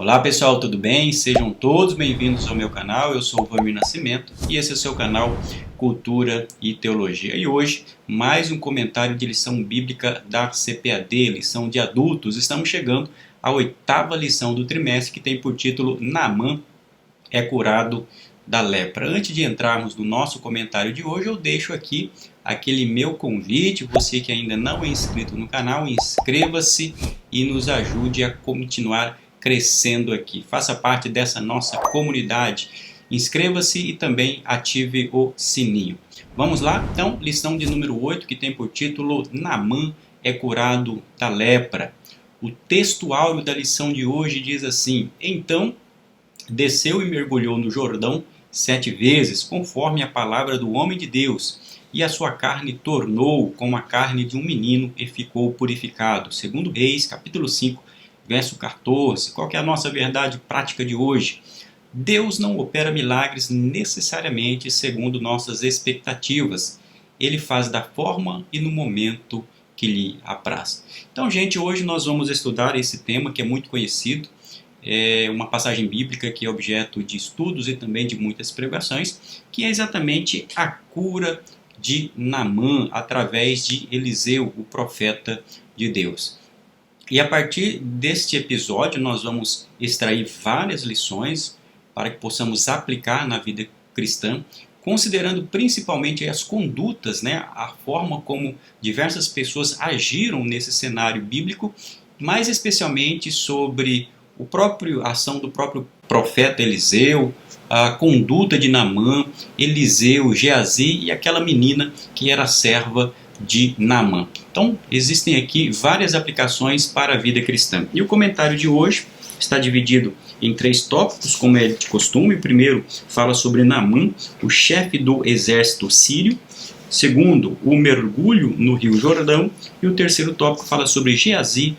Olá pessoal, tudo bem? Sejam todos bem-vindos ao meu canal. Eu sou o Vlamir Nascimento e esse é o seu canal Cultura e Teologia. E hoje, mais um comentário de lição bíblica da CPAD, lição de adultos. Estamos chegando à 8ª lição do trimestre, que tem por título Naamã é curado da lepra. Antes de entrarmos no nosso comentário de hoje, eu deixo aqui aquele meu convite. Você que ainda não é inscrito no canal, inscreva-se e nos ajude a continuar crescendo aqui. Faça parte dessa nossa comunidade. Inscreva-se e também ative o sininho. Vamos lá? Então, lição de número 8, que tem por título Naamã é curado da lepra. O texto áureo da lição de hoje diz assim: Então desceu e mergulhou no Jordão 7 vezes, conforme a palavra do homem de Deus, e a sua carne tornou como a carne de um menino e ficou purificado. Segundo Reis, capítulo 5, verso 14. Qual que é a nossa verdade prática de hoje? Deus não opera milagres necessariamente segundo nossas expectativas. Ele faz da forma e no momento que lhe apraz. Então, gente, hoje nós vamos estudar esse tema que é muito conhecido. É uma passagem bíblica que é objeto de estudos e também de muitas pregações, que é exatamente a cura de Naamã através de Eliseu, o profeta de Deus. E a partir deste episódio nós vamos extrair várias lições para que possamos aplicar na vida cristã, considerando principalmente as condutas, a forma como diversas pessoas agiram nesse cenário bíblico, mais especialmente sobre a ação do próprio profeta Eliseu, a conduta de Naamã, Eliseu, Geazi e aquela menina que era serva de Naamã. Então, existem aqui várias aplicações para a vida cristã. E o comentário de hoje está dividido em 3 tópicos, como é de costume. O primeiro fala sobre Naamã, o chefe do exército sírio. Segundo, o mergulho no rio Jordão. E o terceiro tópico fala sobre Geazi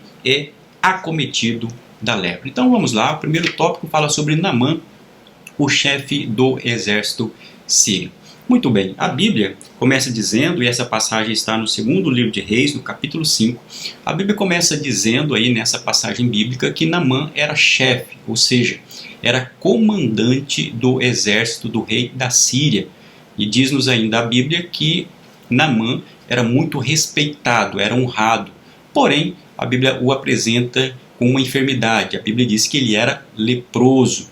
acometido da lepra. Então vamos lá, o primeiro tópico fala sobre Naamã, o chefe do exército sírio. Muito bem, a Bíblia começa dizendo, e essa passagem está no segundo livro de Reis, no capítulo 5, a Bíblia começa dizendo aí nessa passagem bíblica que Naamã era chefe, ou seja, era comandante do exército do rei da Síria. E diz-nos ainda a Bíblia que Naamã era muito respeitado, era honrado, porém a Bíblia o apresenta com uma enfermidade. A Bíblia diz que ele era leproso.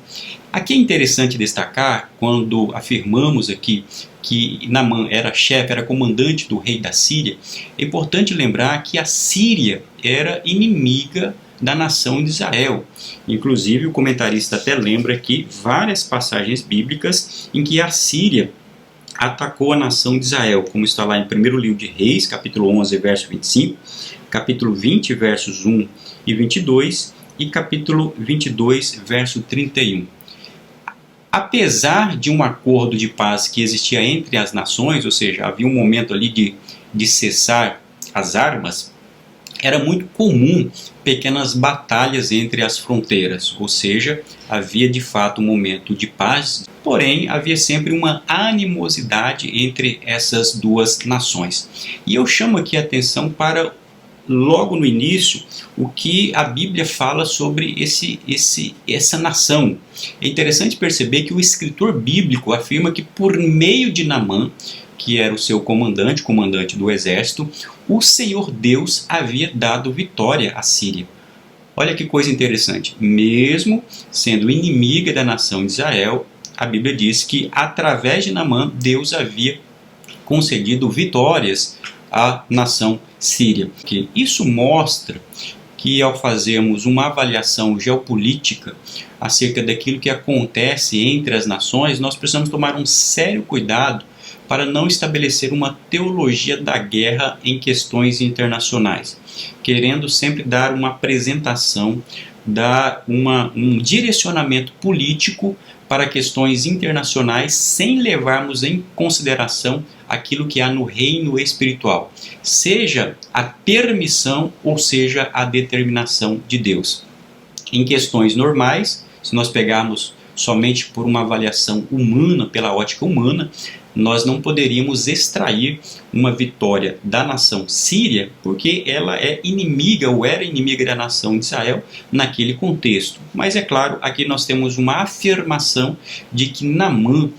Aqui é interessante destacar, quando afirmamos aqui que Naamã era chefe, era comandante do rei da Síria, é importante lembrar que a Síria era inimiga da nação de Israel. Inclusive, o comentarista até lembra aqui várias passagens bíblicas em que a Síria atacou a nação de Israel, como está lá em 1º livro de Reis, capítulo 11, verso 25, capítulo 20, versos 1 e 22, e capítulo 22, verso 31. Apesar de um acordo de paz que existia entre as nações, ou seja, havia um momento ali de cessar as armas, era muito comum pequenas batalhas entre as fronteiras, ou seja, havia de fato um momento de paz, porém havia sempre uma animosidade entre essas duas nações. E eu chamo aqui a atenção para, logo no início, o que a Bíblia fala sobre essa nação. É interessante perceber que o escritor bíblico afirma que por meio de Naamã, que era o seu comandante do exército, o Senhor Deus havia dado vitória à Síria. Olha que coisa interessante. Mesmo sendo inimiga da nação de Israel, a Bíblia diz que através de Naamã, Deus havia concedido vitórias à nação síria. Isso mostra que, ao fazermos uma avaliação geopolítica acerca daquilo que acontece entre as nações, nós precisamos tomar um sério cuidado para não estabelecer uma teologia da guerra em questões internacionais, querendo sempre dar uma apresentação, dar um direcionamento político para questões internacionais, sem levarmos em consideração aquilo que há no reino espiritual, seja a permissão ou seja a determinação de Deus. Em questões normais, se nós pegarmos somente por uma avaliação humana, pela ótica humana, nós não poderíamos extrair uma vitória da nação síria, porque ela é inimiga ou era inimiga da nação de Israel naquele contexto. Mas é claro, aqui nós temos uma afirmação de que Naamã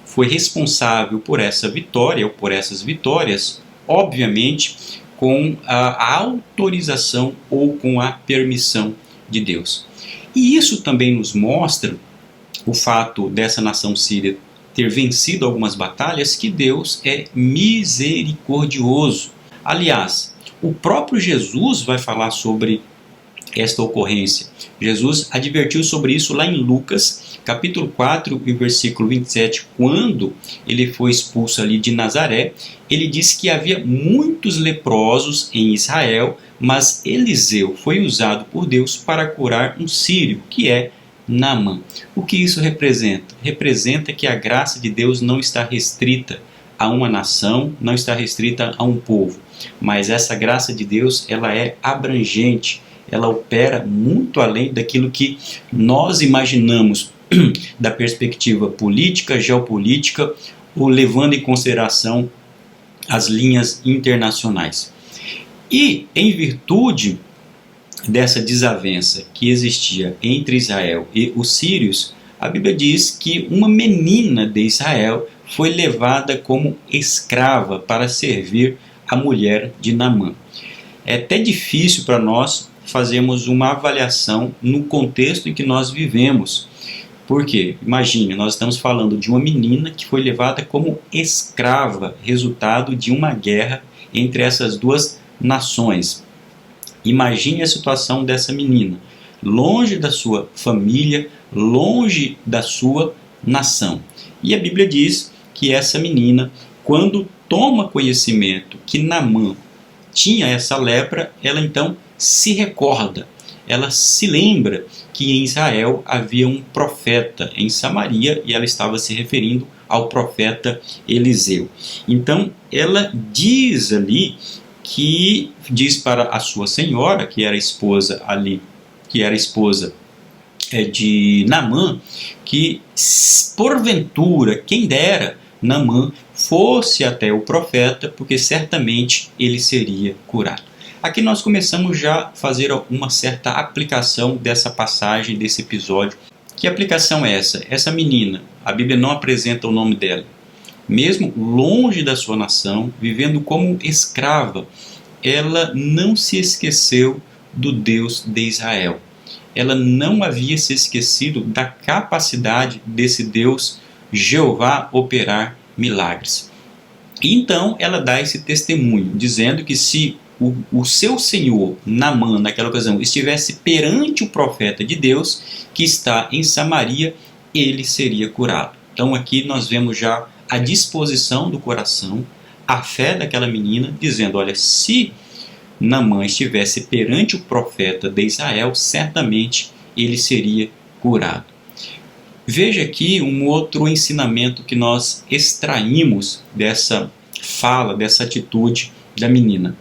foi responsável por essa vitória ou por essas vitórias, obviamente com a autorização ou com a permissão de Deus. E isso também nos mostra o fato dessa nação síria ter vencido algumas batalhas, que Deus é misericordioso. Aliás, o próprio Jesus vai falar sobre esta ocorrência. Jesus advertiu sobre isso lá em Lucas, capítulo 4 e versículo 27, quando ele foi expulso ali de Nazaré. Ele disse que havia muitos leprosos em Israel, mas Eliseu foi usado por Deus para curar um sírio, que é Naamã. O que isso representa? Representa que a graça de Deus não está restrita a uma nação, não está restrita a um povo, mas essa graça de Deus, ela é abrangente, ela opera muito além daquilo que nós imaginamos da perspectiva política, geopolítica, ou levando em consideração as linhas internacionais. E em virtude dessa desavença que existia entre Israel e os sírios, a Bíblia diz que uma menina de Israel foi levada como escrava para servir a mulher de Naamã. É até difícil para nós fazermos uma avaliação no contexto em que nós vivemos. Por quê? Imagine, nós estamos falando de uma menina que foi levada como escrava, resultado de uma guerra entre essas duas nações. Imagine a situação dessa menina, longe da sua família, longe da sua nação. E a Bíblia diz que essa menina, quando toma conhecimento que Naamã tinha essa lepra, ela então se recorda, ela se lembra que em Israel havia um profeta em Samaria, e ela estava se referindo ao profeta Eliseu. Então ela diz ali, que diz para a sua senhora, que era esposa ali, que era esposa de Naamã, que porventura, quem dera, Naamã fosse até o profeta, porque certamente ele seria curado. Aqui nós começamos já a fazer uma certa aplicação dessa passagem, desse episódio. Que aplicação é essa? Essa menina, a Bíblia não apresenta o nome dela. Mesmo longe da sua nação, vivendo como escrava, ela não se esqueceu do Deus de Israel. Ela não havia se esquecido da capacidade desse Deus, Jeová, operar milagres. E então ela dá esse testemunho, dizendo que se o seu senhor, Naamã, naquela ocasião, estivesse perante o profeta de Deus, que está em Samaria, ele seria curado. Então aqui nós vemos já a disposição do coração, a fé daquela menina, dizendo, olha, se Naamã estivesse perante o profeta de Israel, certamente ele seria curado. Veja aqui um outro ensinamento que nós extraímos dessa fala, dessa atitude da menina.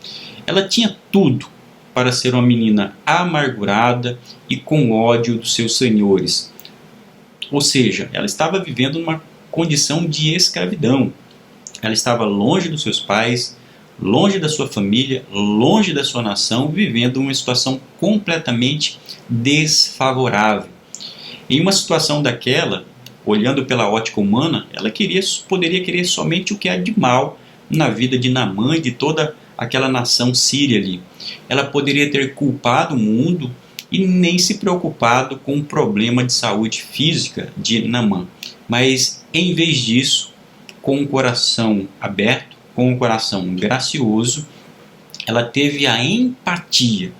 Ela tinha tudo para ser uma menina amargurada e com ódio dos seus senhores. Ou seja, ela estava vivendo uma condição de escravidão. Ela estava longe dos seus pais, longe da sua família, longe da sua nação, vivendo uma situação completamente desfavorável. Em uma situação daquela, olhando pela ótica humana, ela poderia querer somente o que há de mal na vida de Naamã e de toda aquela nação síria ali. Ela poderia ter culpado o mundo e nem se preocupado com o problema de saúde física de Naamã. Mas, em vez disso, com o coração aberto, com o coração gracioso, ela teve a empatia.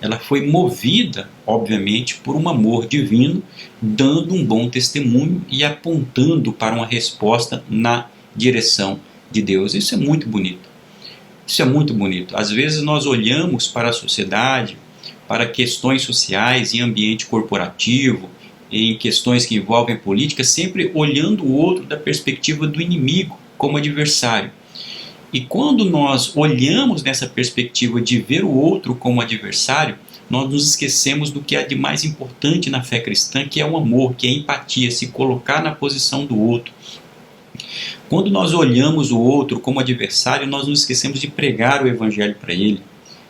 Ela foi movida, obviamente, por um amor divino, dando um bom testemunho e apontando para uma resposta na direção de Deus. Isso é muito bonito. Isso é muito bonito. Às vezes nós olhamos para a sociedade, para questões sociais em ambiente corporativo, em questões que envolvem política, sempre olhando o outro da perspectiva do inimigo, como adversário. E quando nós olhamos nessa perspectiva de ver o outro como adversário, nós nos esquecemos do que há de mais importante na fé cristã, que é o amor, que é a empatia, se colocar na posição do outro. Quando nós olhamos o outro como adversário, nós nos esquecemos de pregar o evangelho para ele.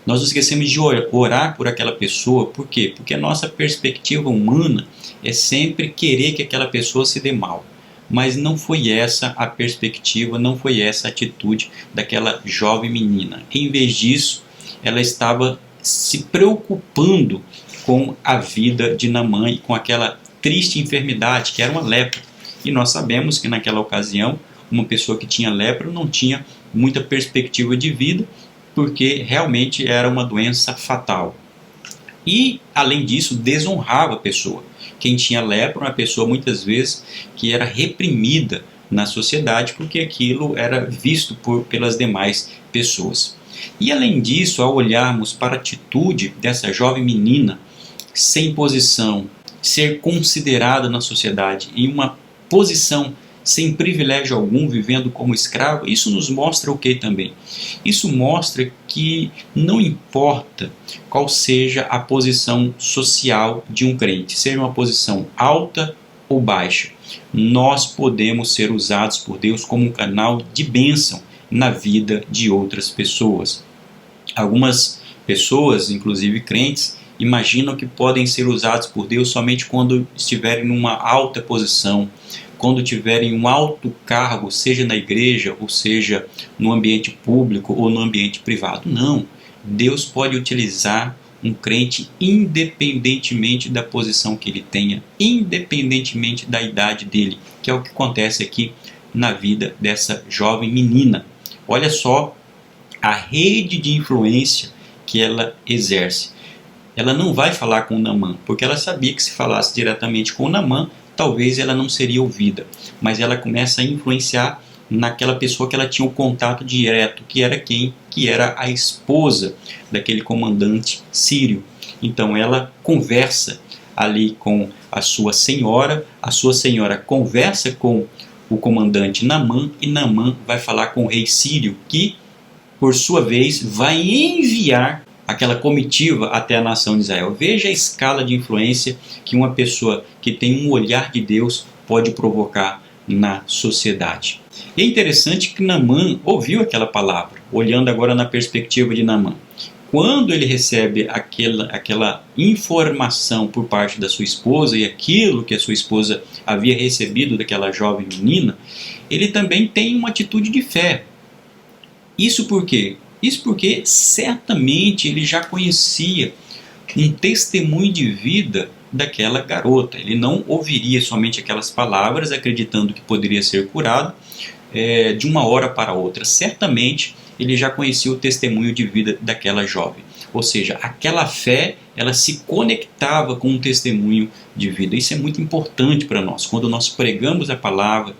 Nós nos esquecemos de orar por aquela pessoa. Por quê? Porque a nossa perspectiva humana é sempre querer que aquela pessoa se dê mal. Mas não foi essa a perspectiva, não foi essa a atitude daquela jovem menina. Em vez disso, ela estava se preocupando com a vida de Naamã e com aquela triste enfermidade que era uma lepra. E nós sabemos que naquela ocasião, uma pessoa que tinha lepra não tinha muita perspectiva de vida, porque realmente era uma doença fatal. E, além disso, desonrava a pessoa. Quem tinha lepra, uma pessoa muitas vezes que era reprimida na sociedade, porque aquilo era visto pelas demais pessoas. E, além disso, ao olharmos para a atitude dessa jovem menina, sem posição, ser considerada na sociedade em uma posição sem privilégio algum, vivendo como escravo, isso nos mostra o que também? Isso mostra que não importa qual seja a posição social de um crente, seja uma posição alta ou baixa, nós podemos ser usados por Deus como um canal de bênção na vida de outras pessoas. Algumas pessoas, inclusive crentes, imaginam que podem ser usados por Deus somente quando estiverem numa alta posição, quando tiverem um alto cargo, seja na igreja, ou seja no ambiente público ou no ambiente privado. Não, Deus pode utilizar um crente independentemente da posição que ele tenha, independentemente da idade dele, que é o que acontece aqui na vida dessa jovem menina. Olha só a rede de influência que ela exerce. Ela não vai falar com Naamã, porque ela sabia que se falasse diretamente com Naamã, talvez ela não seria ouvida, mas ela começa a influenciar naquela pessoa que ela tinha o contato direto, que era quem? Que era a esposa daquele comandante sírio. Então ela conversa ali com a sua senhora conversa com o comandante Naamã, e Naamã vai falar com o rei sírio, que por sua vez vai enviar aquela comitiva até a nação de Israel. Veja a escala de influência que uma pessoa que tem um olhar de Deus pode provocar na sociedade. E é interessante que Naamã ouviu aquela palavra, olhando agora na perspectiva de Naamã. Quando ele recebe aquela informação por parte da sua esposa e aquilo que a sua esposa havia recebido daquela jovem menina, ele também tem uma atitude de fé. Isso por quê? Isso porque certamente ele já conhecia um testemunho de vida daquela garota. Ele não ouviria somente aquelas palavras acreditando que poderia ser curado de uma hora para outra. Certamente ele já conhecia o testemunho de vida daquela jovem. Ou seja, aquela fé, ela se conectava com um testemunho de vida. Isso é muito importante para nós. Quando nós pregamos a palavra,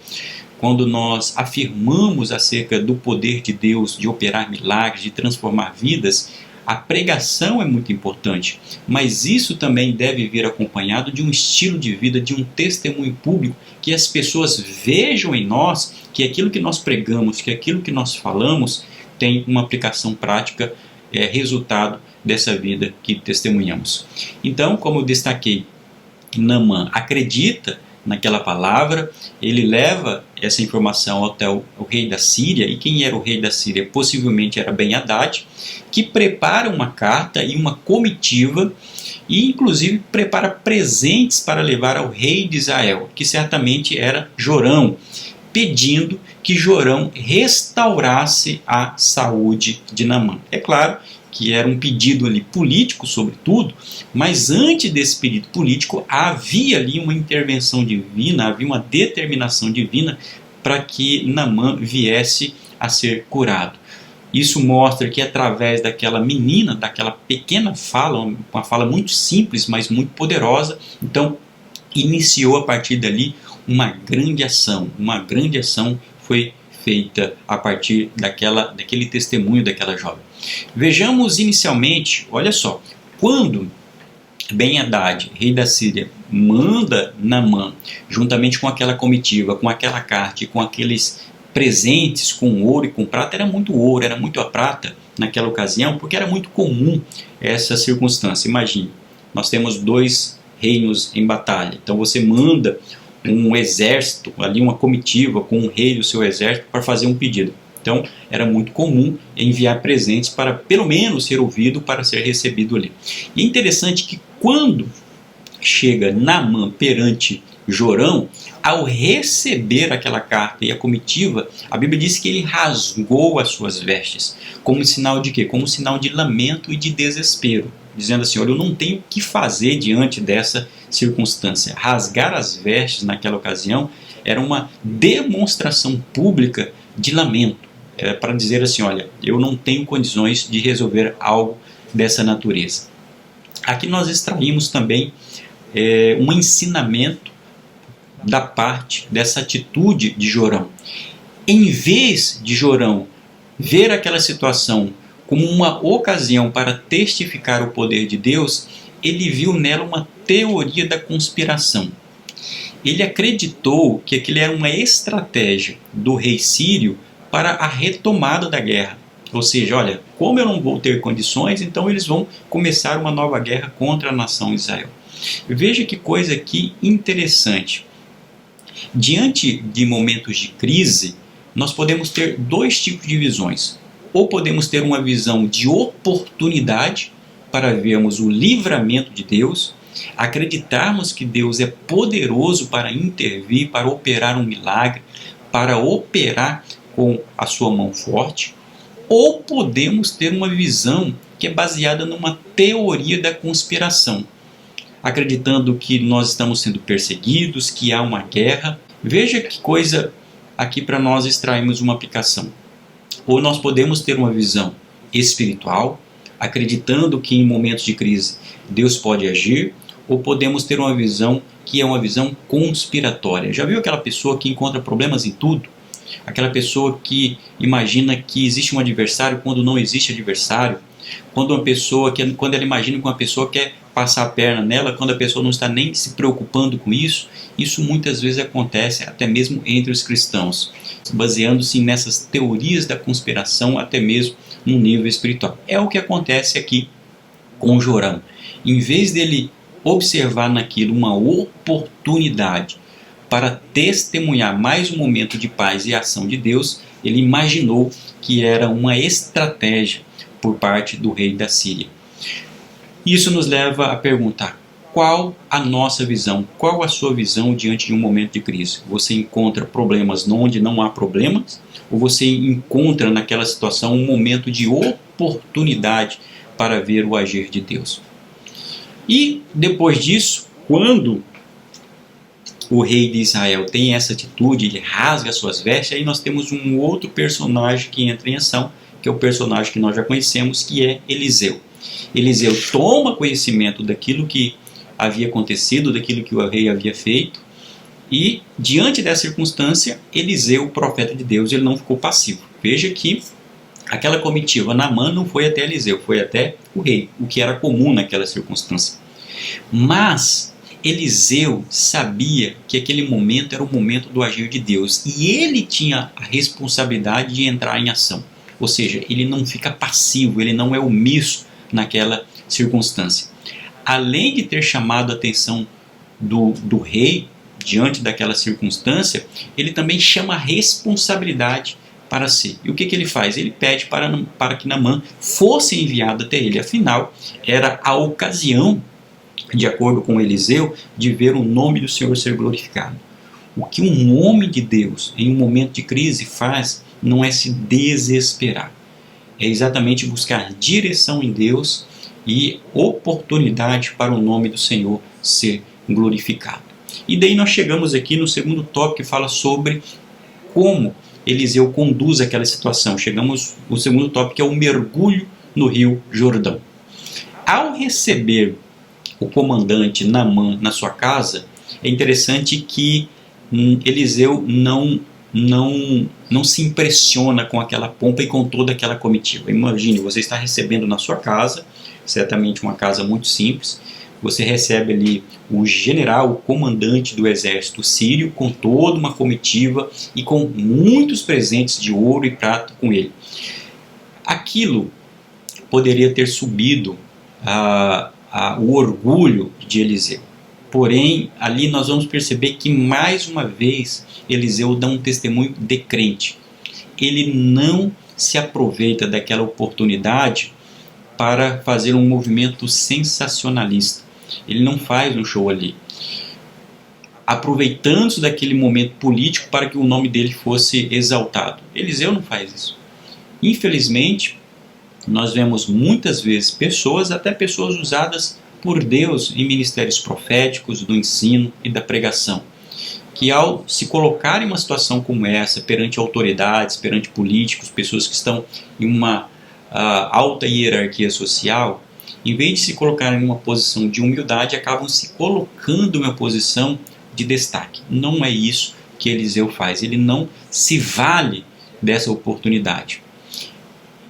quando nós afirmamos acerca do poder de Deus de operar milagres, de transformar vidas, a pregação é muito importante, mas isso também deve vir acompanhado de um estilo de vida, de um testemunho público, que as pessoas vejam em nós que aquilo que nós pregamos, que aquilo que nós falamos tem uma aplicação prática, resultado dessa vida que testemunhamos. Então, como eu destaquei, Naamã acredita naquela palavra, ele leva essa informação até o rei da Síria. E quem era o rei da Síria? Possivelmente era Ben-Hadad, que prepara uma carta e uma comitiva, e inclusive prepara presentes para levar ao rei de Israel, que certamente era Jorão, pedindo que Jorão restaurasse a saúde de Naamã. É claro que era um pedido ali político, sobretudo, mas antes desse pedido político havia ali uma intervenção divina, havia uma determinação divina para que Naamã viesse a ser curado. Isso mostra que através daquela menina, daquela pequena fala, uma fala muito simples, mas muito poderosa, então iniciou a partir dali uma grande ação foi feita a partir daquele testemunho daquela jovem. Vejamos inicialmente, olha só, quando Ben-Hadad, rei da Síria, manda Naamã, juntamente com aquela comitiva, com aquela carta e com aqueles presentes com ouro e com prata, era muito ouro, era muito a prata naquela ocasião, porque era muito comum essa circunstância. Imagine, nós temos dois reinos em batalha, então você manda um exército, ali uma comitiva com o rei e o seu exército para fazer um pedido. Então era muito comum enviar presentes para pelo menos ser ouvido, para ser recebido ali. E é interessante que quando chega Naamã perante Jorão, ao receber aquela carta e a comitiva, a Bíblia diz que ele rasgou as suas vestes, como sinal de quê? Como sinal de lamento e de desespero, dizendo assim, olha, eu não tenho o que fazer diante dessa circunstância. Rasgar as vestes naquela ocasião era uma demonstração pública de lamento, era para dizer assim, olha, eu não tenho condições de resolver algo dessa natureza. Aqui nós extraímos também um ensinamento da parte dessa atitude de Jorão. Em vez de Jorão ver aquela situação como uma ocasião para testificar o poder de Deus, ele viu nela uma teoria da conspiração. Ele acreditou que aquilo era uma estratégia do rei sírio para a retomada da guerra. Ou seja, olha, como eu não vou ter condições, então eles vão começar uma nova guerra contra a nação de Israel. Veja que coisa aqui interessante. Diante de momentos de crise, nós podemos ter dois tipos de visões. Ou podemos ter uma visão de oportunidade para vermos o livramento de Deus, acreditarmos que Deus é poderoso para intervir, para operar um milagre, para operar com a sua mão forte, ou podemos ter uma visão que é baseada numa teoria da conspiração, acreditando que nós estamos sendo perseguidos, que há uma guerra. Veja que coisa aqui para nós extrairmos uma aplicação. Ou nós podemos ter uma visão espiritual, acreditando que em momentos de crise Deus pode agir, ou podemos ter uma visão que é uma visão conspiratória. Já viu aquela pessoa que encontra problemas em tudo? Aquela pessoa que imagina que existe um adversário quando não existe adversário? Quando ela imagina que uma pessoa quer passar a perna nela, quando a pessoa não está nem se preocupando com isso, isso muitas vezes acontece até mesmo entre os cristãos, baseando-se nessas teorias da conspiração, até mesmo no nível espiritual. É o que acontece aqui com Jorão. Em vez dele observar naquilo uma oportunidade para testemunhar mais um momento de paz e ação de Deus, ele imaginou que era uma estratégia por parte do rei da Síria. Isso nos leva a perguntar, qual a nossa visão? Qual a sua visão diante de um momento de crise? Você encontra problemas onde não há problemas? Ou você encontra naquela situação um momento de oportunidade para ver o agir de Deus? E depois disso, quando o rei de Israel tem essa atitude, ele rasga suas vestes, aí nós temos um outro personagem que entra em ação, que é o personagem que nós já conhecemos, que é Eliseu. Eliseu toma conhecimento daquilo que havia acontecido, daquilo que o rei havia feito, e diante dessa circunstância, Eliseu, o profeta de Deus, ele não ficou passivo. Veja que aquela comitiva Naamã não foi até Eliseu, foi até o rei, o que era comum naquela circunstância. Mas Eliseu sabia que aquele momento era o momento do agir de Deus, e ele tinha a responsabilidade de entrar em ação. Ou seja, ele não fica passivo, ele não é omisso naquela circunstância. Além de ter chamado a atenção do rei diante daquela circunstância, ele também chama a responsabilidade para si. E o que ele faz? Ele pede para que Naamã fosse enviado até ele. Afinal, era a ocasião, de acordo com Eliseu, de ver o nome do Senhor ser glorificado. O que um homem de Deus, em um momento de crise, faz não é se desesperar. É exatamente buscar direção em Deus e oportunidade para o nome do Senhor ser glorificado. E daí nós chegamos aqui no segundo tópico, que fala sobre como Eliseu conduz aquela situação. Chegamos no segundo tópico, que é o mergulho no rio Jordão. Ao receber o comandante Naamã na sua casa, é interessante que Eliseu não se impressiona com aquela pompa e com toda aquela comitiva. Imagine, você está recebendo na sua casa, certamente uma casa muito simples, você recebe ali o general, o comandante do exército sírio, com toda uma comitiva e com muitos presentes de ouro e prata com ele. Aquilo poderia ter subido o orgulho de Eliseu. Porém, ali nós vamos perceber que mais uma vez Eliseu dá um testemunho de crente. Ele não se aproveita daquela oportunidade para fazer um movimento sensacionalista. Ele não faz um show ali, aproveitando-se daquele momento político para que o nome dele fosse exaltado. Eliseu não faz isso. Infelizmente, nós vemos muitas vezes pessoas, até pessoas usadas por Deus em ministérios proféticos, do ensino e da pregação, que ao se colocar em uma situação como essa, perante autoridades, perante políticos, pessoas que estão em uma alta hierarquia social, em vez de se colocar em uma posição de humildade, acabam se colocando em uma posição de destaque. Não é isso que Eliseu faz, ele não se vale dessa oportunidade.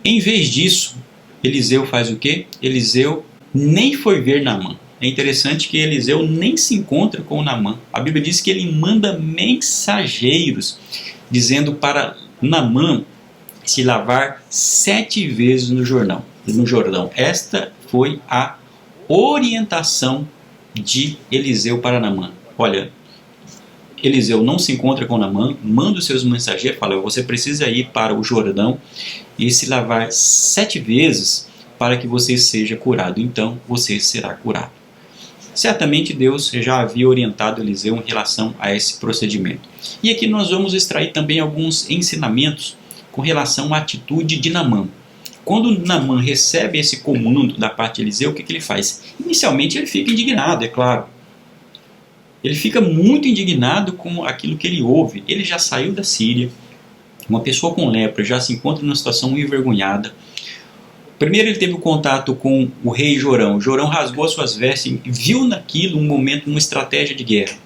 Em vez disso, Eliseu faz o quê? Eliseu nem foi ver Naamã. É interessante que Eliseu nem se encontra com Naamã. A Bíblia diz que ele manda mensageiros, dizendo para Naamã se lavar 7 vezes no Jordão. Esta foi a orientação de Eliseu para Naamã. Olha, Eliseu não se encontra com Naamã, manda os seus mensageiros, fala, você precisa ir para o Jordão e se lavar 7 vezes para que você seja curado. Então você será curado. Certamente Deus já havia orientado Eliseu em relação a esse procedimento. E aqui nós vamos extrair também alguns ensinamentos com relação à atitude de Naamã. Quando Naamã recebe esse comando da parte de Eliseu, o que ele faz? Inicialmente ele fica indignado, é claro. Ele fica muito indignado com aquilo que ele ouve. Ele já saiu da Síria, uma pessoa com lepra já se encontra numa situação envergonhada. Primeiro ele teve o contato com o rei Jorão. Jorão rasgou as suas vestes e viu naquilo um momento, uma estratégia de guerra.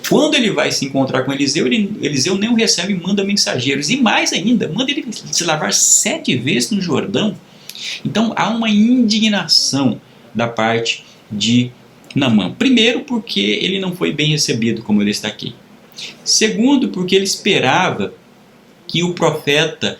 Quando ele vai se encontrar com Eliseu, Eliseu nem o recebe e manda mensageiros. E mais ainda, manda ele se lavar 7 vezes no Jordão. Então há uma indignação da parte de Naamã. Primeiro porque ele não foi bem recebido, como ele está aqui. Segundo porque ele esperava que o profeta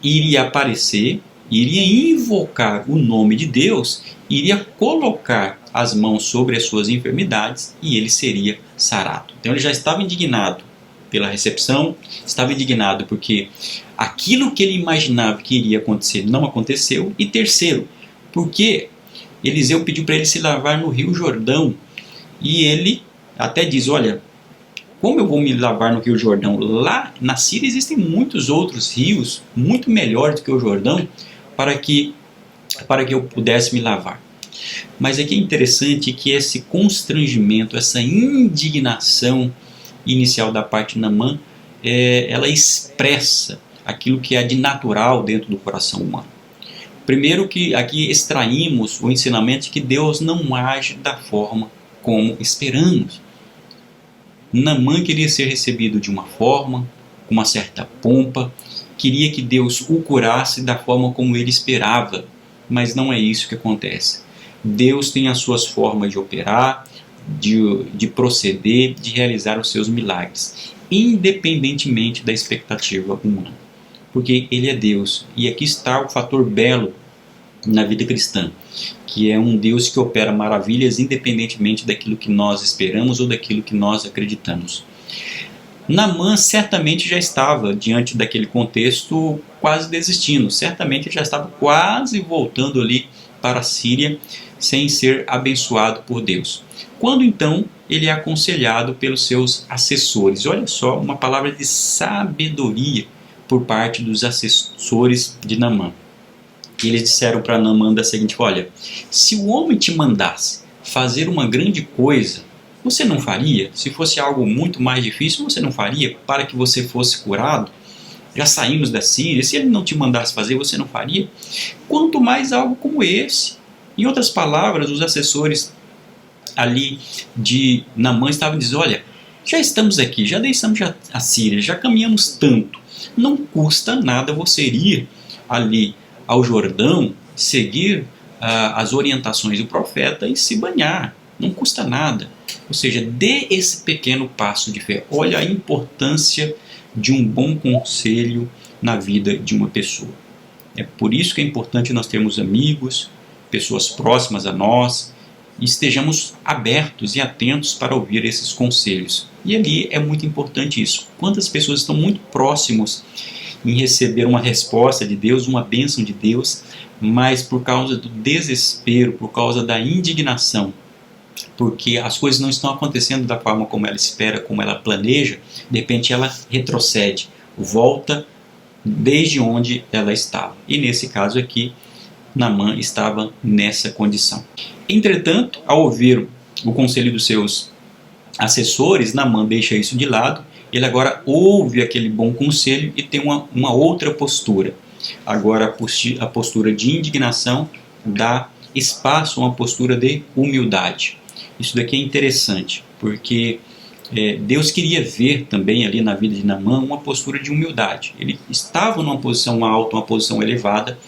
iria aparecer, iria invocar o nome de Deus, iria colocar as mãos sobre as suas enfermidades e ele seria sarado. Então ele já estava indignado pela recepção, estava indignado porque aquilo que ele imaginava que iria acontecer não aconteceu. E terceiro, porque Eliseu pediu para ele se lavar no Rio Jordão e ele até diz, olha, como eu vou me lavar no Rio Jordão? Lá na Síria existem muitos outros rios muito melhores do que o Jordão para que eu pudesse me lavar. Mas aqui é interessante que esse constrangimento, essa indignação inicial da parte de Naamã, ela expressa aquilo que é de natural dentro do coração humano. Primeiro que aqui extraímos o ensinamento de que Deus não age da forma como esperamos. Naamã queria ser recebido de uma forma, com uma certa pompa, queria que Deus o curasse da forma como ele esperava, mas não é isso que acontece. Deus tem as suas formas de operar, de proceder, de realizar os seus milagres, independentemente da expectativa humana, porque Ele é Deus. E aqui está o fator belo na vida cristã, que é um Deus que opera maravilhas independentemente daquilo que nós esperamos ou daquilo que nós acreditamos. Naamã certamente já estava, diante daquele contexto, quase desistindo. Certamente já estava quase voltando ali para a Síria, sem ser abençoado por Deus. Quando então ele é aconselhado pelos seus assessores. Olha só, uma palavra de sabedoria por parte dos assessores de Naamã. E eles disseram para Naamã da seguinte, olha, se o homem te mandasse fazer uma grande coisa, você não faria? Se fosse algo muito mais difícil, você não faria para que você fosse curado? Já saímos da Síria, se ele não te mandasse fazer, você não faria? Quanto mais algo como esse. Em outras palavras, os assessores ali de Naamã estavam dizendo, olha, já estamos aqui, já deixamos a Síria, já caminhamos tanto, não custa nada você ir ali ao Jordão, seguir as orientações do profeta e se banhar, não custa nada. Ou seja, dê esse pequeno passo de fé. Olha a importância de um bom conselho na vida de uma pessoa. É por isso que é importante nós termos amigos, pessoas próximas a nós, estejamos abertos e atentos para ouvir esses conselhos. E ali é muito importante isso. Quantas pessoas estão muito próximos em receber uma resposta de Deus, uma bênção de Deus, mas por causa do desespero, por causa da indignação, porque as coisas não estão acontecendo da forma como ela espera, como ela planeja, de repente ela retrocede, volta desde onde ela estava. E nesse caso aqui, Naamã estava nessa condição. Entretanto, ao ouvir o conselho dos seus assessores, Naamã deixa isso de lado. Ele agora ouve aquele bom conselho e tem uma outra postura. Agora a postura de indignação dá espaço a uma postura de humildade. Isso daqui é interessante, porque Deus queria ver também ali na vida de Naamã uma postura de humildade. Ele estava numa posição alta, uma posição elevada,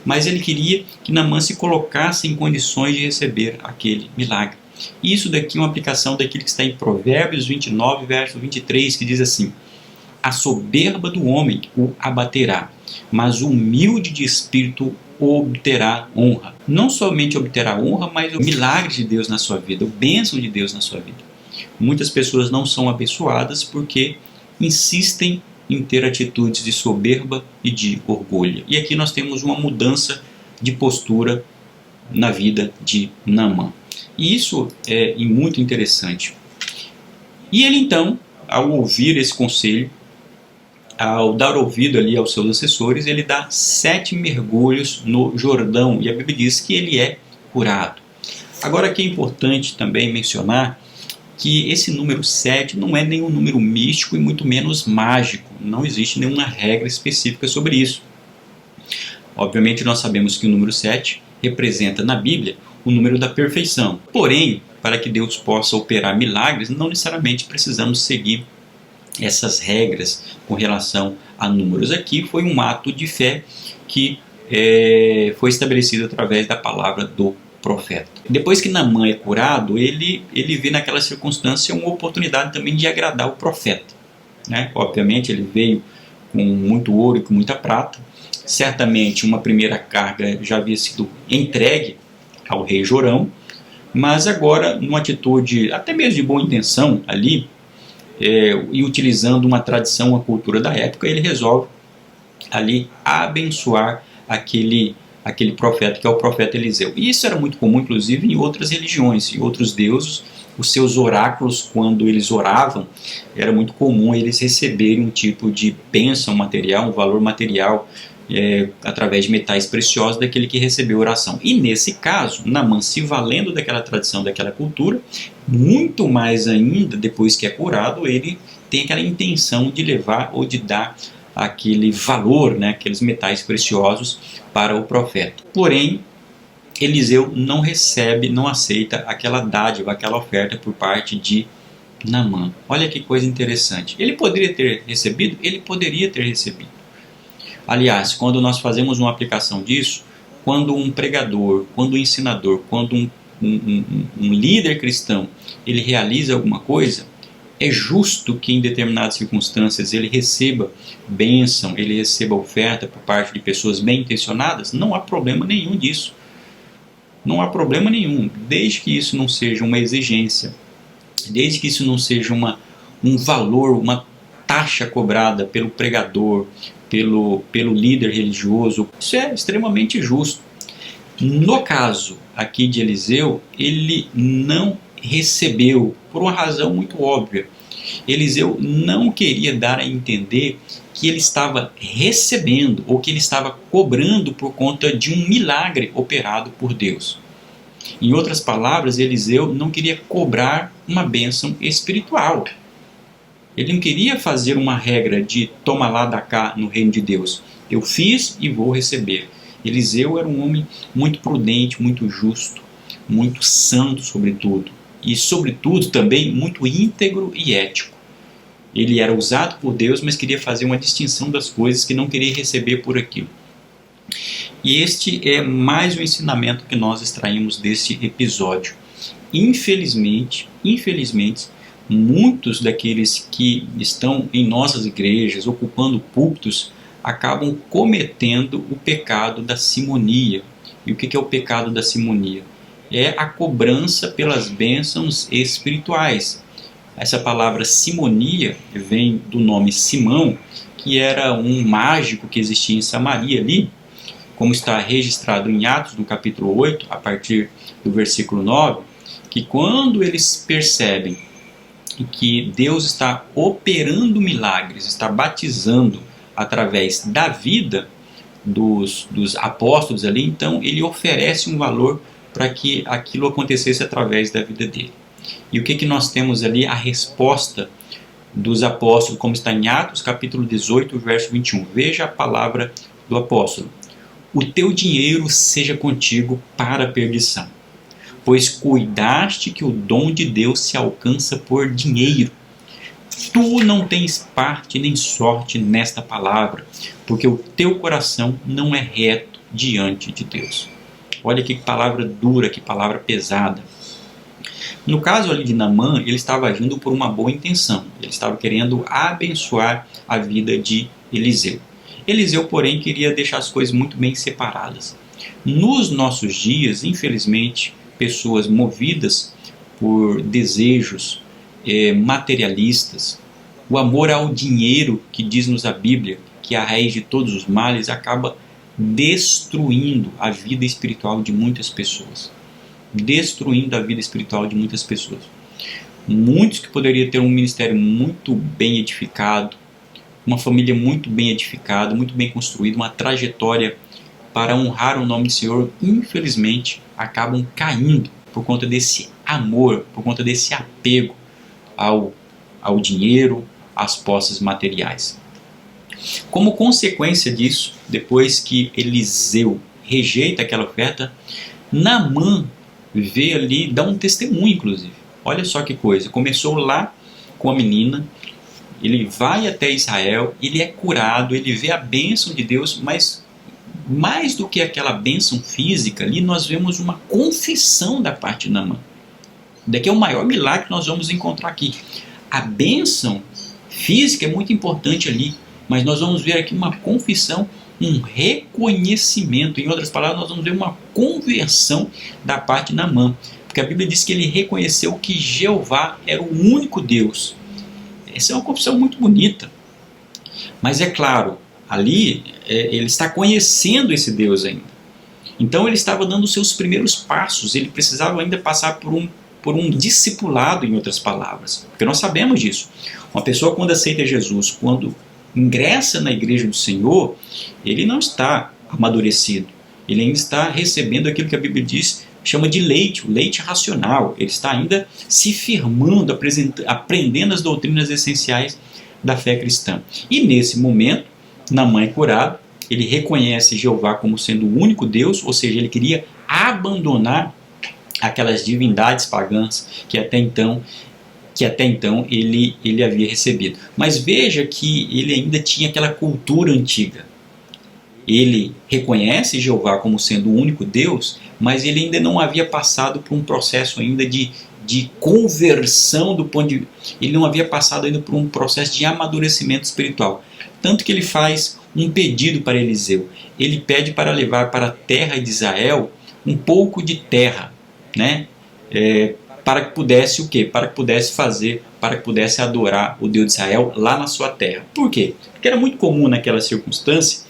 mas ele queria que Naamã se colocasse em condições de receber aquele milagre. E isso daqui é uma aplicação daquilo que está em Provérbios 29, verso 23, que diz assim: a soberba do homem o abaterá, mas o humilde de espírito obterá honra. Não somente obterá honra, mas o milagre de Deus na sua vida, o bênção de Deus na sua vida. Muitas pessoas não são abençoadas porque insistem em ter atitudes de soberba e de orgulho. E aqui nós temos uma mudança de postura na vida de Naamã. E isso é muito interessante. E ele então, ao ouvir esse conselho, ao dar ouvido ali aos seus assessores, ele dá 7 mergulhos no Jordão. E a Bíblia diz que ele é curado. Agora aqui é importante também mencionar que esse número 7 não é nenhum número místico e muito menos mágico. Não existe nenhuma regra específica sobre isso. Obviamente nós sabemos que o número 7 representa na Bíblia o número da perfeição. Porém, para que Deus possa operar milagres, não necessariamente precisamos seguir essas regras com relação a números. Aqui foi um ato de fé que foi estabelecido através da palavra do profeta. Depois que Naamã é curado, ele vê naquela circunstância uma oportunidade também de agradar o profeta, né? Obviamente ele veio com muito ouro e com muita prata. Certamente uma primeira carga já havia sido entregue ao rei Jorão, mas agora, numa atitude até mesmo de boa intenção ali, e utilizando uma tradição, uma cultura da época, ele resolve ali abençoar aquele profeta, que é o profeta Eliseu. E isso era muito comum, inclusive, em outras religiões, em outros deuses. Os seus oráculos, quando eles oravam, era muito comum eles receberem um tipo de bênção material, um valor material, através de metais preciosos daquele que recebeu a oração. E nesse caso, Naamã, se valendo daquela tradição, daquela cultura, muito mais ainda, depois que é curado, ele tem aquela intenção de levar ou de dar aquele valor, né, aqueles metais preciosos para o profeta. Porém, Eliseu não recebe, não aceita aquela dádiva, aquela oferta por parte de Naamã. Olha que coisa interessante. Ele poderia ter recebido? Ele poderia ter recebido. Aliás, quando nós fazemos uma aplicação disso, quando um pregador, quando um ensinador, quando um líder cristão, ele realiza alguma coisa, é justo que em determinadas circunstâncias ele receba bênção, ele receba oferta por parte de pessoas bem intencionadas. Não há problema nenhum disso. Não há problema nenhum, desde que isso não seja uma exigência, desde que isso não seja um valor, uma taxa cobrada pelo pregador, pelo líder religioso. Isso é extremamente justo. No caso aqui de Eliseu, ele não recebeu, por uma razão muito óbvia. Eliseu não queria dar a entender que ele estava recebendo ou que ele estava cobrando por conta de um milagre operado por Deus. Em outras palavras, Eliseu não queria cobrar uma bênção espiritual. Ele não queria fazer uma regra de toma lá, dá cá no reino de Deus. Eu fiz e vou receber. Eliseu era um homem muito prudente, muito justo, muito santo sobretudo. E sobretudo também muito íntegro e ético. Ele era usado por Deus, mas queria fazer uma distinção das coisas que não queria receber por aquilo. E este é mais um ensinamento que nós extraímos desse episódio. Infelizmente, muitos daqueles que estão em nossas igrejas, ocupando púlpitos, acabam cometendo o pecado da simonia. E o que é o pecado da simonia? é a cobrança pelas bênçãos espirituais. Essa palavra simonia vem do nome Simão, que era um mágico que existia em Samaria ali, como está registrado em Atos, no capítulo 8, a partir do versículo 9, que quando eles percebem que Deus está operando milagres, está batizando através da vida dos apóstolos ali, então ele oferece um valor para que aquilo acontecesse através da vida dele. E o que nós temos ali? A resposta dos apóstolos, como está em Atos, capítulo 18, verso 21. Veja a palavra do apóstolo. O teu dinheiro seja contigo para a perdição, pois cuidaste que o dom de Deus se alcança por dinheiro. Tu não tens parte nem sorte nesta palavra, porque o teu coração não é reto diante de Deus. Olha que palavra dura, que palavra pesada. No caso ali de Naamã, ele estava agindo por uma boa intenção. Ele estava querendo abençoar a vida de Eliseu. Eliseu, porém, queria deixar as coisas muito bem separadas. Nos nossos dias, infelizmente, pessoas movidas por desejos materialistas, o amor ao dinheiro, que diz-nos a Bíblia, que é a raiz de todos os males, acaba destruindo a vida espiritual de muitas pessoas. Destruindo a vida espiritual de muitas pessoas. Muitos que poderiam ter um ministério muito bem edificado, uma família muito bem edificada, muito bem construída, uma trajetória para honrar o nome do Senhor, infelizmente, acabam caindo por conta desse amor, por conta desse apego ao dinheiro, às posses materiais. Como consequência disso, depois que Eliseu rejeita aquela oferta, Naamã vê ali, dá um testemunho inclusive. Olha só que coisa, começou lá com a menina, ele vai até Israel, ele é curado, ele vê a bênção de Deus, mas mais do que aquela bênção física ali, nós vemos uma confissão da parte de Naamã. Daqui é o maior milagre que nós vamos encontrar aqui. A bênção física é muito importante ali, mas nós vamos ver aqui uma confissão, um reconhecimento. Em outras palavras, nós vamos ver uma conversão da parte de Naamã, porque a Bíblia diz que ele reconheceu que Jeová era o único Deus. Essa é uma confissão muito bonita, mas é claro, ali ele está conhecendo esse Deus ainda. Então ele estava dando os seus primeiros passos, ele precisava ainda passar por um discipulado, em outras palavras, porque nós sabemos disso. Uma pessoa, quando aceita Jesus, quando ingressa na igreja do Senhor, ele não está amadurecido, ele ainda está recebendo aquilo que a Bíblia diz, chama de leite, o leite racional. Ele está ainda se firmando, aprendendo as doutrinas essenciais da fé cristã. E nesse momento, Naamã é curado, ele reconhece Jeová como sendo o único Deus, ou seja, ele queria abandonar aquelas divindades pagãs que até então ele havia recebido. Mas veja que ele ainda tinha aquela cultura antiga. Ele reconhece Jeová como sendo o único Deus, mas ele ainda não havia passado por um processo ainda de conversão ele não havia passado ainda por um processo de amadurecimento espiritual. Tanto que ele faz um pedido para Eliseu. Ele pede para levar para a terra de Israel um pouco de terra, né? Para que pudesse o quê? Para que pudesse adorar o Deus de Israel lá na sua terra. Por quê? Porque era muito comum naquela circunstância,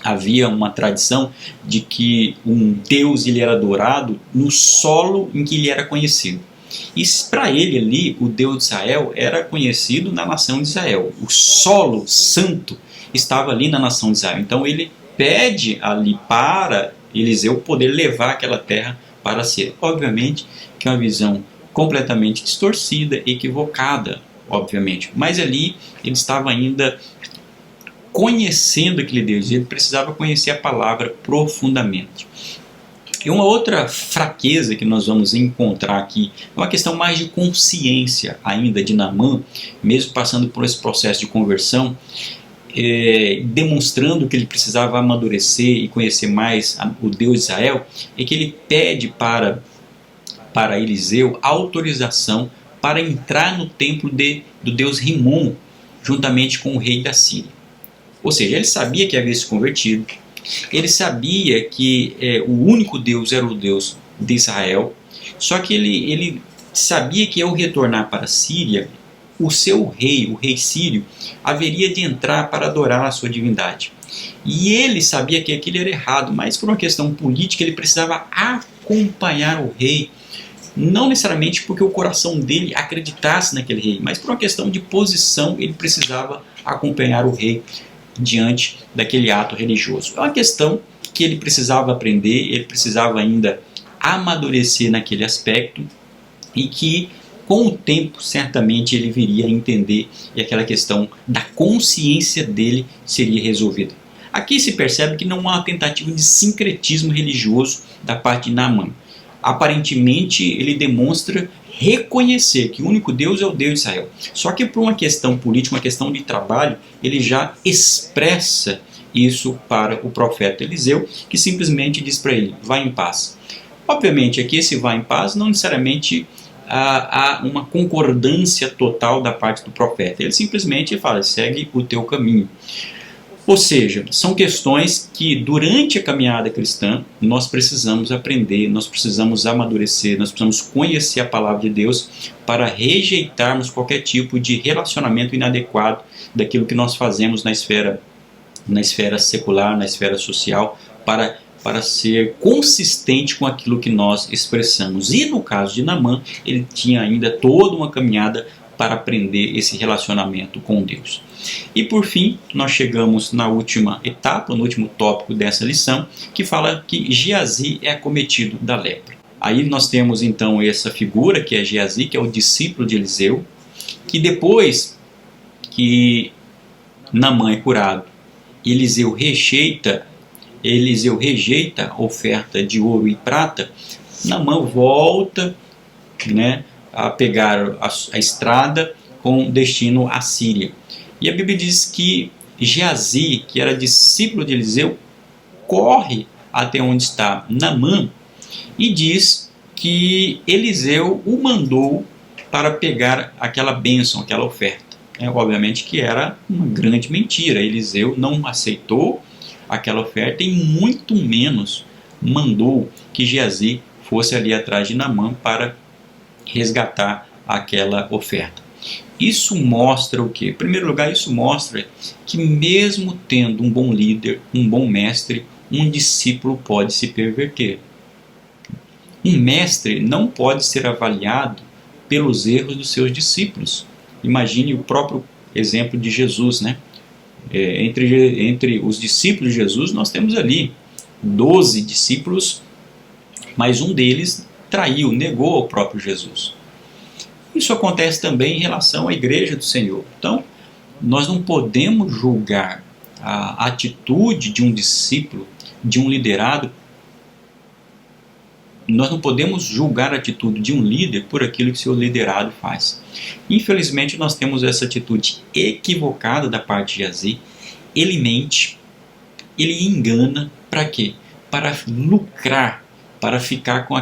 havia uma tradição de que um Deus ele era adorado no solo em que ele era conhecido. E para ele ali, o Deus de Israel era conhecido na nação de Israel. O solo santo estava ali na nação de Israel. Então ele pede ali para Eliseu poder levar aquela terra para si. Obviamente que é uma visão completamente distorcida, equivocada, obviamente. Mas ali ele estava ainda conhecendo aquele Deus, ele precisava conhecer a palavra profundamente. E uma outra fraqueza que nós vamos encontrar aqui é uma questão mais de consciência ainda de Naamã, mesmo passando por esse processo de conversão, demonstrando que ele precisava amadurecer e conhecer mais o Deus de Israel, é que ele pede para Eliseu autorização para entrar no templo do Deus Rimon, juntamente com o rei da Síria. Ou seja, ele sabia que havia se convertido, ele sabia que o único Deus era o Deus de Israel, só que ele sabia que ao retornar para a Síria, o seu rei, o rei sírio, haveria de entrar para adorar a sua divindade. E ele sabia que aquilo era errado, mas por uma questão política ele precisava acompanhar o rei, não necessariamente porque o coração dele acreditasse naquele rei, mas por uma questão de posição ele precisava acompanhar o rei diante daquele ato religioso. É uma questão que ele precisava aprender, ele precisava ainda amadurecer naquele aspecto e que com o tempo certamente ele viria a entender e aquela questão da consciência dele seria resolvida. Aqui se percebe que não há uma tentativa de sincretismo religioso da parte de Naamã. Aparentemente ele demonstra reconhecer que o único Deus é o Deus de Israel. Só que por uma questão política, uma questão de trabalho, ele já expressa isso para o profeta Eliseu, que simplesmente diz para ele, vá em paz. Obviamente aqui esse vá em paz não necessariamente há uma concordância total da parte do profeta. Ele simplesmente fala, segue o teu caminho. Ou seja, são questões que durante a caminhada cristã nós precisamos aprender, nós precisamos amadurecer, nós precisamos conhecer a palavra de Deus para rejeitarmos qualquer tipo de relacionamento inadequado daquilo que nós fazemos na esfera secular, na esfera social, para ser consistente com aquilo que nós expressamos. E no caso de Naamã, ele tinha ainda toda uma caminhada para aprender esse relacionamento com Deus. E por fim, nós chegamos na última etapa, no último tópico dessa lição, que fala que Geazi é acometido da lepra. Aí nós temos então essa figura que é Geazi, que é o discípulo de Eliseu, que depois que Naamã é curado, Eliseu rejeita a oferta de ouro e prata, Naamã volta, a pegar a estrada com destino à Síria. E a Bíblia diz que Geazi, que era discípulo de Eliseu, corre até onde está Naamã e diz que Eliseu o mandou para pegar aquela bênção, aquela oferta. Obviamente que era uma grande mentira. Eliseu não aceitou aquela oferta e muito menos mandou que Geazi fosse ali atrás de Naamã para resgatar aquela oferta. Isso mostra o quê? Em primeiro lugar, isso mostra que mesmo tendo um bom líder, um bom mestre, um discípulo pode se perverter. Um mestre não pode ser avaliado pelos erros dos seus discípulos. Imagine o próprio exemplo de Jesus, Entre os discípulos de Jesus, nós temos ali 12 discípulos, mas um deles traiu, negou ao próprio Jesus. Isso acontece também em relação à igreja do Senhor. Então, nós não podemos julgar a atitude de um discípulo, de um liderado. Nós não podemos julgar a atitude de um líder por aquilo que seu liderado faz. Infelizmente, nós temos essa atitude equivocada da parte de Geazi. Ele mente, ele engana, para quê? Para lucrar, para ficar com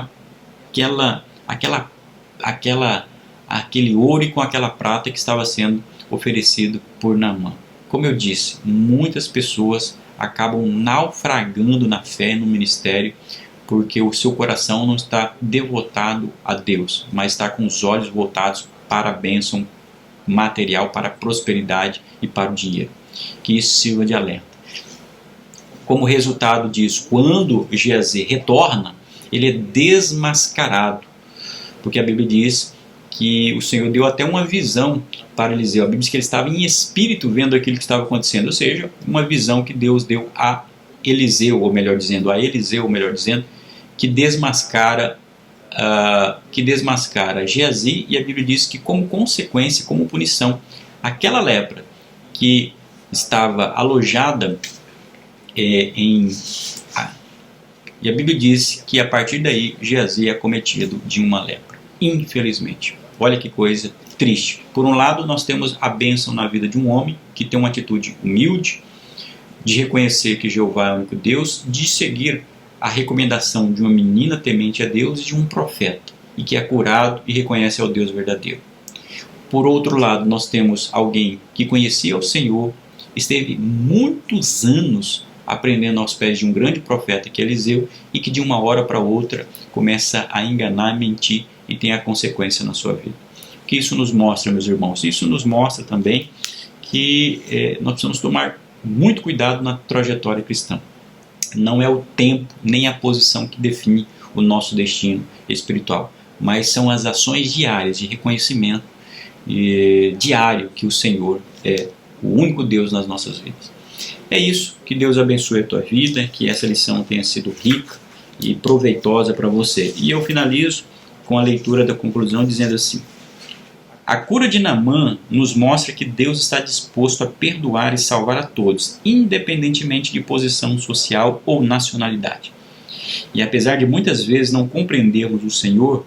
aquele ouro e com aquela prata que estava sendo oferecido por Naamã. Como eu disse, muitas pessoas acabam naufragando na fé e no ministério porque o seu coração não está devotado a Deus, mas está com os olhos voltados para a bênção material, para a prosperidade e para o dinheiro. Que isso sirva de alerta. Como resultado disso, quando Geazi retorna, ele é desmascarado, porque a Bíblia diz que o Senhor deu até uma visão para Eliseu. A Bíblia diz que ele estava em espírito vendo aquilo que estava acontecendo, ou seja, uma visão que Deus deu a Eliseu, ou melhor dizendo, que desmascara Geazi, e a Bíblia diz que como consequência, como punição, aquela lepra que estava alojada e a Bíblia diz que a partir daí Geazi é acometido de uma lepra, infelizmente. Olha que coisa triste. Por um lado, nós temos a bênção na vida de um homem que tem uma atitude humilde, de reconhecer que Jeová é o único Deus, de seguir a recomendação de uma menina temente a Deus e de um profeta, e que é curado e reconhece ao Deus verdadeiro. Por outro lado, nós temos alguém que conhecia o Senhor, esteve muitos anos aprendendo aos pés de um grande profeta que é Eliseu e que de uma hora para outra começa a enganar, mentir e tem a consequência na sua vida. O que isso nos mostra, meus irmãos? Isso nos mostra também que nós precisamos tomar muito cuidado na trajetória cristã. Não é o tempo nem a posição que define o nosso destino espiritual, mas são as ações diárias de reconhecimento diário que o Senhor é o único Deus nas nossas vidas. É isso, que Deus abençoe a tua vida, que essa lição tenha sido rica e proveitosa para você. E eu finalizo com a leitura da conclusão dizendo assim: a cura de Naamã nos mostra que Deus está disposto a perdoar e salvar a todos, independentemente de posição social ou nacionalidade. E apesar de muitas vezes não compreendermos o Senhor,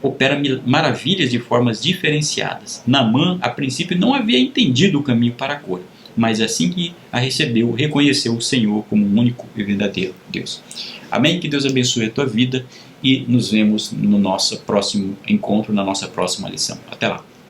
opera maravilhas de formas diferenciadas. Naamã, a princípio, não havia entendido o caminho para a cura, mas assim que a recebeu, reconheceu o Senhor como o único e verdadeiro Deus. Amém? Que Deus abençoe a tua vida e nos vemos no nosso próximo encontro, na nossa próxima lição. Até lá!